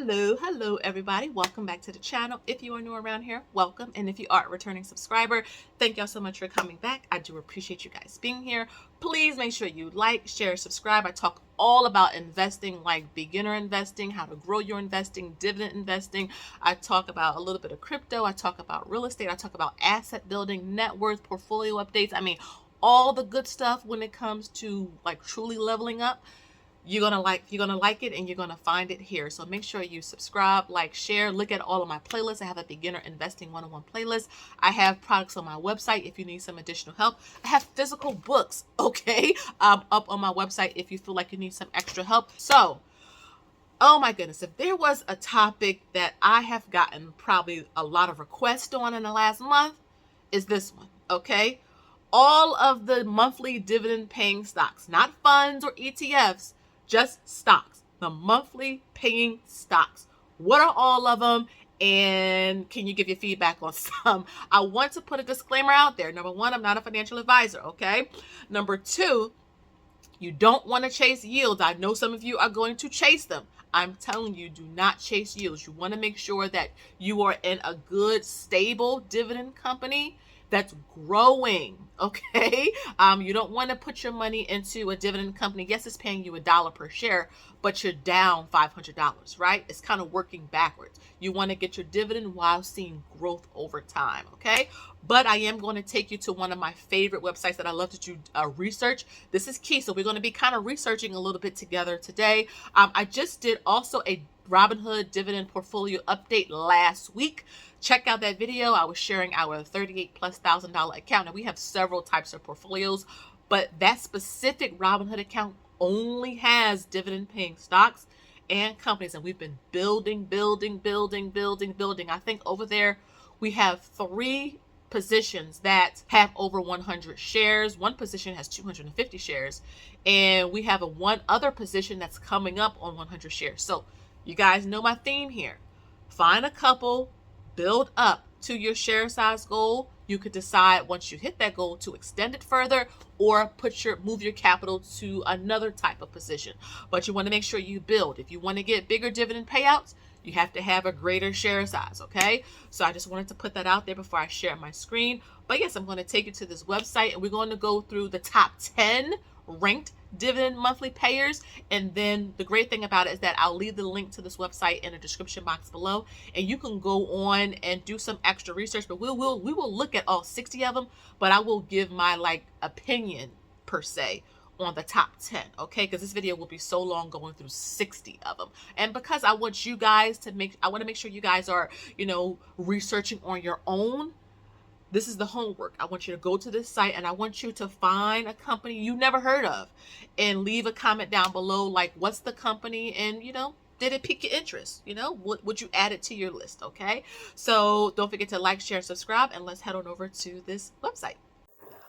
Hello everybody, welcome back to the channel. If you are new around here, welcome, and if you are a returning subscriber, thank y'all so much for coming back. I do appreciate you guys being here. Please make sure you like, share, subscribe. I talk all about investing, like beginner investing, how to grow your investing, dividend investing. I talk about a little bit of crypto. I talk about real estate. I talk about asset building, net worth, portfolio updates. I mean, all the good stuff when it comes to like truly leveling up. You're gonna like it, and you're gonna find it here. So make sure you subscribe, like, share, look at all of my playlists. I have a beginner investing 101 playlist. I have products on my website if you need some additional help. I have physical books, okay, up on my website if you feel like you need some extra help. So, oh my goodness, if there was a topic that I have gotten probably a lot of requests on in the last month, is this one, okay? All of the monthly dividend paying stocks, not funds or ETFs, just stocks, the monthly paying stocks. What are all of them? And can you give your feedback on some? I want to put a disclaimer out there. Number one, I'm not a financial advisor, okay? Number two, you don't want to chase yields. I know some of you are going to chase them. I'm telling you, do not chase yields. You want to make sure that you are in a good, stable dividend company that's growing, okay? You don't want to put your money into a dividend company. Yes, it's paying you $1 per share, but you're down $500, right? It's kind of working backwards. You want to get your dividend while seeing growth over time, okay? But I am going to take you to one of my favorite websites that I love to do research. This is key, so we're going to be kind of researching a little bit together today. I just did also a Robinhood dividend portfolio update last week. Check out that video. I was sharing our $38,000+ account, and we have several types of portfolios, but that specific Robinhood account only has dividend paying stocks and companies, and we've been building. I think over there we have 3 positions that have over 100 shares. One position has 250 shares, and we have one other position that's coming up on 100 shares. So you guys know my theme here. Find a couple, build up to your share size goal. You could decide once you hit that goal to extend it further or move your capital to another type of position. But you want to make sure you build. If you want to get bigger dividend payouts, you have to have a greater share size, okay? So I just wanted to put that out there before I share my screen. But yes, I'm going to take you to this website, and we're going to go through the top 10 ranked dividend monthly payers. And then the great thing about it is that I'll leave the link to this website in the description box below, and you can go on and do some extra research. But we will look at all 60 of them, but I will give my opinion per se on the top 10, okay? Because this video will be so long going through 60 of them. And because I want you guys I want to make sure you guys are, researching on your own. This is the homework. I want you to go to this site, and I want you to find a company you never heard of and leave a comment down below, like, what's the company, and, did it pique your interest? Would you add it to your list, okay? So don't forget to like, share, and subscribe, and let's head on over to this website.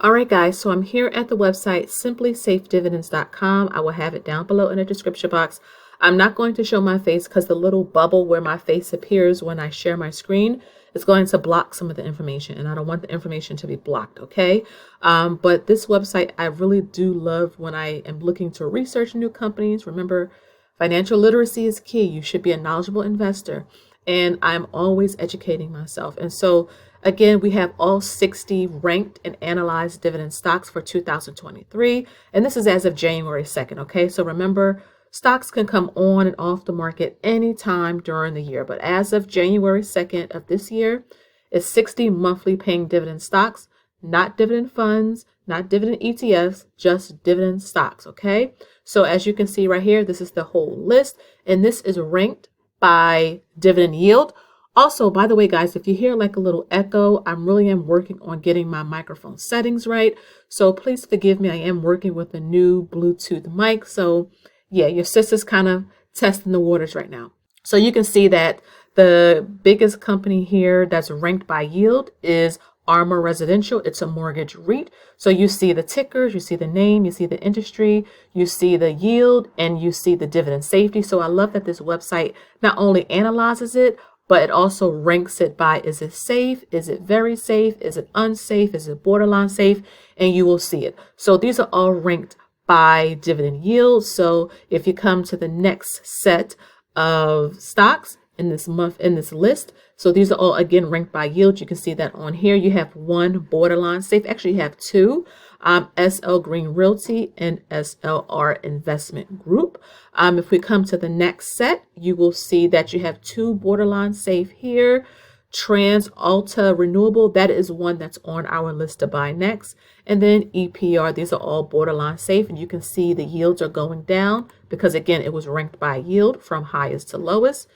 All right, guys, so I'm here at the website simplysafedividends.com. I will have it down below in the description box. I'm not going to show my face because the little bubble where my face appears when I share my screen is going to block some of the information, and I don't want the information to be blocked, okay? But this website, I really do love when I am looking to research new companies. Remember, financial literacy is key. You should be a knowledgeable investor, and I'm always educating myself. And so again, we have all 60 ranked and analyzed dividend stocks for 2023. And this is as of January 2nd. Okay. So remember, stocks can come on and off the market anytime during the year. But as of January 2nd of this year, it's 60 monthly paying dividend stocks, not dividend funds, not dividend ETFs, just dividend stocks. Okay. So as you can see right here, this is the whole list, and this is ranked by dividend yield. Also, by the way, guys, if you hear like a little echo, I really am working on getting my microphone settings right. So please forgive me. I am working with a new Bluetooth mic. So yeah, your sister's kind of testing the waters right now. So you can see that the biggest company here that's ranked by yield is Armor Residential. It's a mortgage REIT. So you see the tickers, you see the name, you see the industry, you see the yield, and you see the dividend safety. So I love that this website not only analyzes it, but it also ranks it by, is it safe? Is it very safe? Is it unsafe? Is it borderline safe? And you will see it. So these are all ranked by dividend yield. So if you come to the next set of stocks in this month in this list. So these are all again ranked by yield. You can see that on here. You have one borderline safe. Actually, you have two. SL Green Realty and SLR Investment Group. If we come to the next set, you will see that you have two borderline safe here. Trans Alta Renewable, that is one that's on our list to buy next. And then EPR, these are all borderline safe. And you can see the yields are going down because, again, it was ranked by yield from highest to lowest.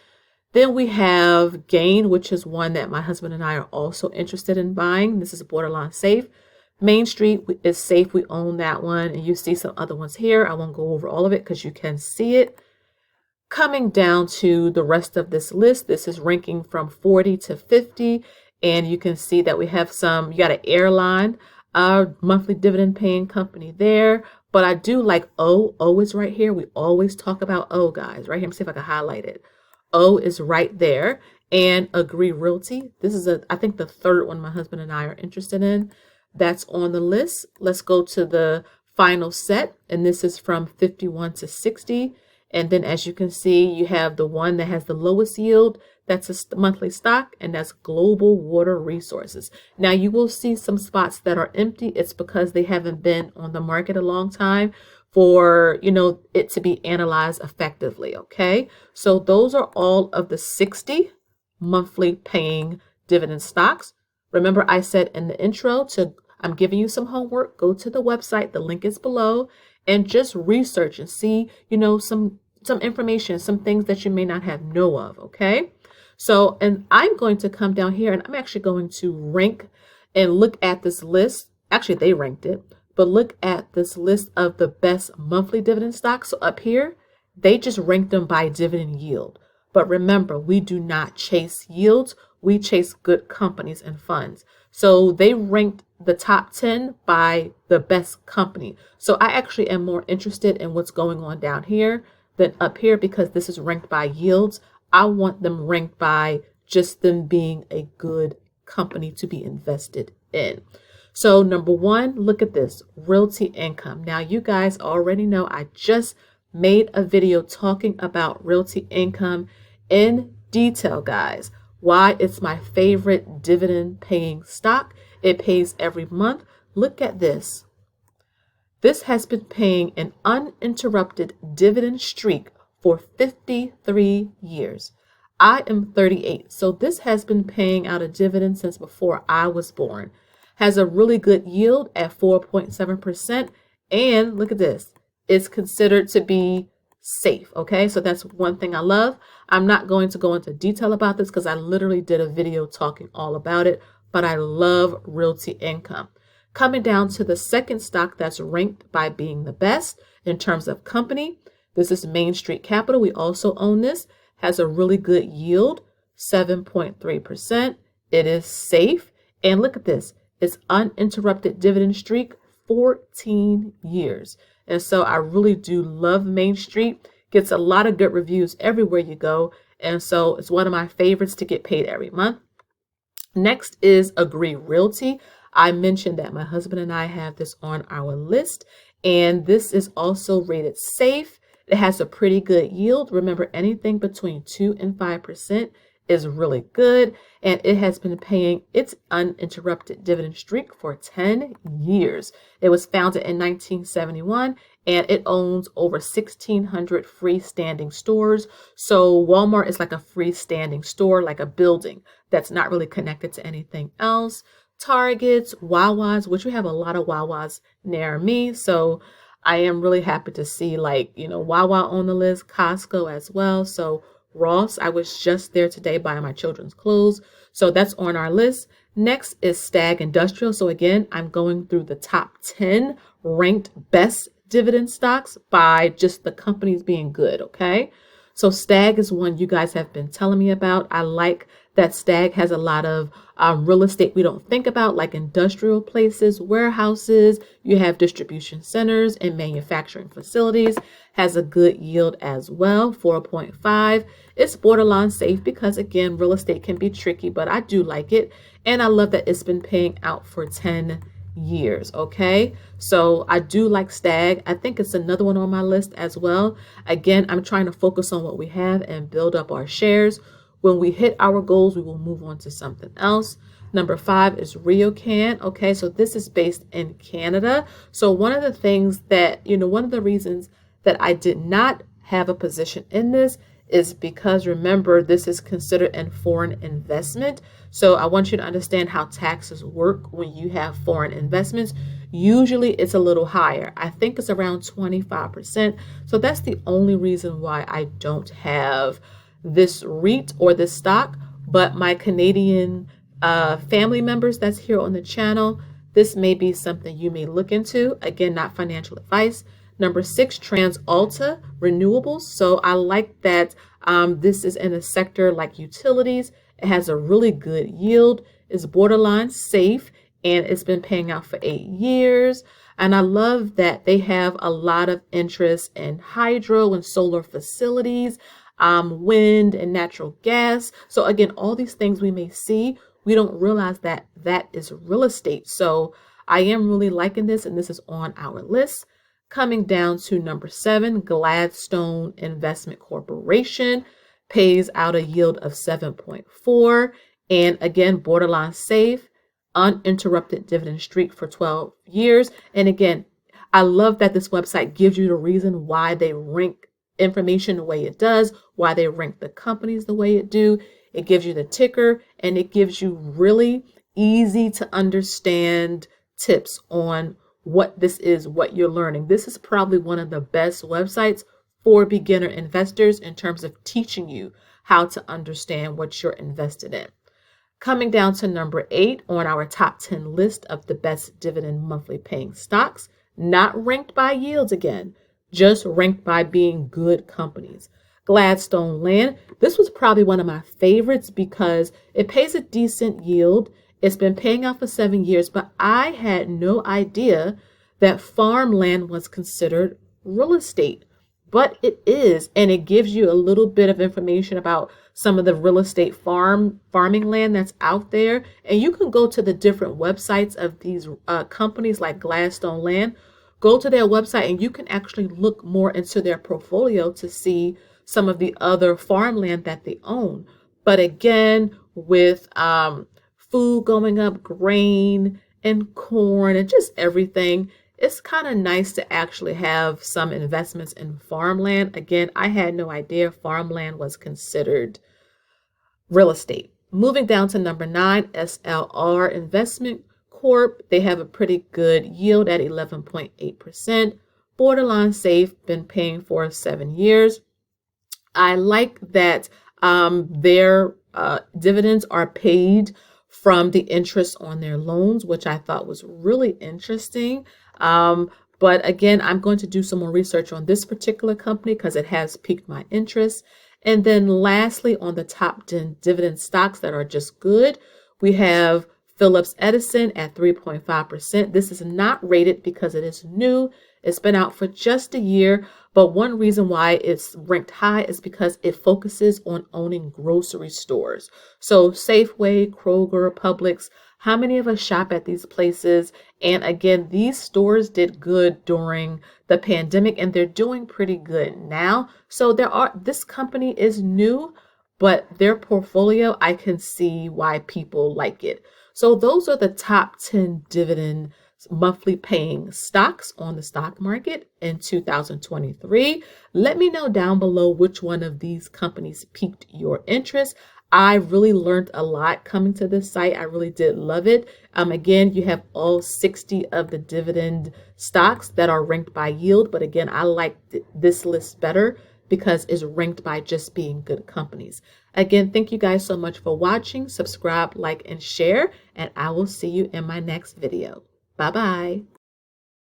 Then we have Gain, which is one that my husband and I are also interested in buying. This is a borderline safe. Main Street is safe. We own that one. And you see some other ones here. I won't go over all of it because you can see it. Coming down to the rest of this list, this is ranking from 40 to 50. And you can see that we have you got an airline, our monthly dividend paying company there. But I do like O. O is right here. We always talk about O, guys. Right here. Let me see if I can highlight it. O is right there. And Agree Realty. This is, I think, the third one my husband and I are interested in. That's on the list. Let's go to the final set. And this is from 51 to 60. And then as you can see, you have the one that has the lowest yield. That's a monthly stock, and that's Global Water Resources. Now you will see some spots that are empty. It's because they haven't been on the market a long time for, it to be analyzed effectively. Okay. So those are all of the 60 monthly paying dividend stocks. Remember, I said in the intro I'm giving you some homework. Go to the website. The link is below and just research and see, some information, some things that you may not have know of. Okay. So, and I'm going to come down here and I'm actually going to rank and look at this list. Actually, they ranked it, but look at this list of the best monthly dividend stocks. So up here, they just ranked them by dividend yield. But remember, we do not chase yields. We chase good companies and funds. So they ranked the top 10 by the best company. So I actually am more interested in what's going on down here than up here because this is ranked by yields. I want them ranked by just them being a good company to be invested in. So number one, look at this, Realty Income. Now you guys already know I just made a video talking about Realty Income in detail, guys. Why it's my favorite dividend paying stock. It pays every month. Look at this. This has been paying an uninterrupted dividend streak for 53 years. I am 38, so this has been paying out a dividend since before I was born. Has a really good yield at 4.7%. And look at this. It's considered to be safe. Okay, so that's one thing I love. I'm not going to go into detail about this because I literally did a video talking all about it, but I love Realty Income. Coming down to the second stock that's ranked by being the best in terms of company. This is Main Street Capital. We also own this. Has a really good yield, 7.3%. It is safe. And look at this. It's uninterrupted dividend streak, 14 years. And so I really do love Main Street. Gets a lot of good reviews everywhere you go. And so it's one of my favorites to get paid every month. Next is Agree Realty. I mentioned that my husband and I have this on our list, and this is also rated safe. It has a pretty good yield. Remember, anything between 2 and 5% is really good, and it has been paying its uninterrupted dividend streak for 10 years. It was founded in 1971, and it owns over 1,600 freestanding stores. So Walmart is like a freestanding store, like a building that's not really connected to anything else. Targets, Wawas, which we have a lot of Wawas near me. So I am really happy to see Wawa on the list, Costco as well. So Ross, I was just there today buying my children's clothes. So that's on our list. Next is Stag Industrial. So again, I'm going through the top 10 ranked best dividend stocks by just the companies being good. Okay. So Stag is one you guys have been telling me about. I like that Stag has a lot of real estate we don't think about, like industrial places, warehouses. You have distribution centers and manufacturing facilities. Has a good yield as well, 4.5. It's borderline safe because, again, real estate can be tricky, but I do like it. And I love that it's been paying out for 10 years. Okay, so I do like Stag. I think it's another one on my list as well. Again, I'm trying to focus on what we have and build up our shares. When we hit our goals, we will move on to something else. Number 5 is Ryokan. Okay, so this is based in Canada. So one of the things that, one of the reasons that I did not have a position in this is because, remember, this is considered a foreign investment. So I want you to understand how taxes work when you have foreign investments. Usually it's a little higher. I think it's around 25%. So that's the only reason why I don't have this REIT or this stock. But my Canadian family members that's here on the channel, this may be something you may look into. Again, not financial advice. Number 6, TransAlta Renewables. So I like that this is in a sector like utilities. It has a really good yield, is borderline safe, and it's been paying out for 8 years. And I love that they have a lot of interest in hydro and solar facilities, wind and natural gas. So again, all these things we may see, we don't realize that that is real estate. So I am really liking this, and this is on our list. Coming down to number 7, Gladstone Investment Corporation pays out a yield of 7.4, and again, borderline safe, uninterrupted dividend streak for 12 years. And again, I love that this website gives you the reason why they rank information the way it does, why they rank the companies the way it do. It gives you the ticker, and it gives you really easy to understand tips on what this is, what you're learning. This is probably one of the best websites for beginner investors in terms of teaching you how to understand what you're invested in. Coming down to number 8 on our top 10 list of the best dividend monthly paying stocks, not ranked by yields again, just ranked by being good companies. Gladstone Land. This was probably one of my favorites because it pays a decent yield. It's been paying out for 7 years, but I had no idea that farmland was considered real estate. But it is, and it gives you a little bit of information about some of the real estate farming land that's out there. And you can go to the different websites of these companies like Gladstone Land. Go to their website and you can actually look more into their portfolio to see some of the other farmland that they own. But again, with food going up, grain and corn and just everything, it's kind of nice to actually have some investments in farmland. Again, I had no idea farmland was considered real estate. Moving down to number 9, SLR Investment Corp. They have a pretty good yield at 11.8%. Borderline safe, been paying for 7 years. I like that their dividends are paid from the interest on their loans, which I thought was really interesting. But again, I'm going to do some more research on this particular company because it has piqued my interest. And then lastly, on the top 10 dividend stocks that are just good, we have Phillips Edison at 3.5%. This is not rated because it is new. It's been out for just a year. But one reason why it's ranked high is because it focuses on owning grocery stores. So Safeway, Kroger, Publix, how many of us shop at these places? And again, these stores did good during the pandemic and they're doing pretty good now. So this company is new, but their portfolio, I can see why people like it. So those are the top 10 dividend monthly paying stocks on the stock market in 2023. Let me know down below which one of these companies piqued your interest. I really learned a lot coming to this site. I really did love it. Again, you have all 60 of the dividend stocks that are ranked by yield. But again, I like this list better because it's ranked by just being good companies. Again, thank you guys so much for watching. Subscribe, like, and share, and I will see you in my next video. Bye-bye.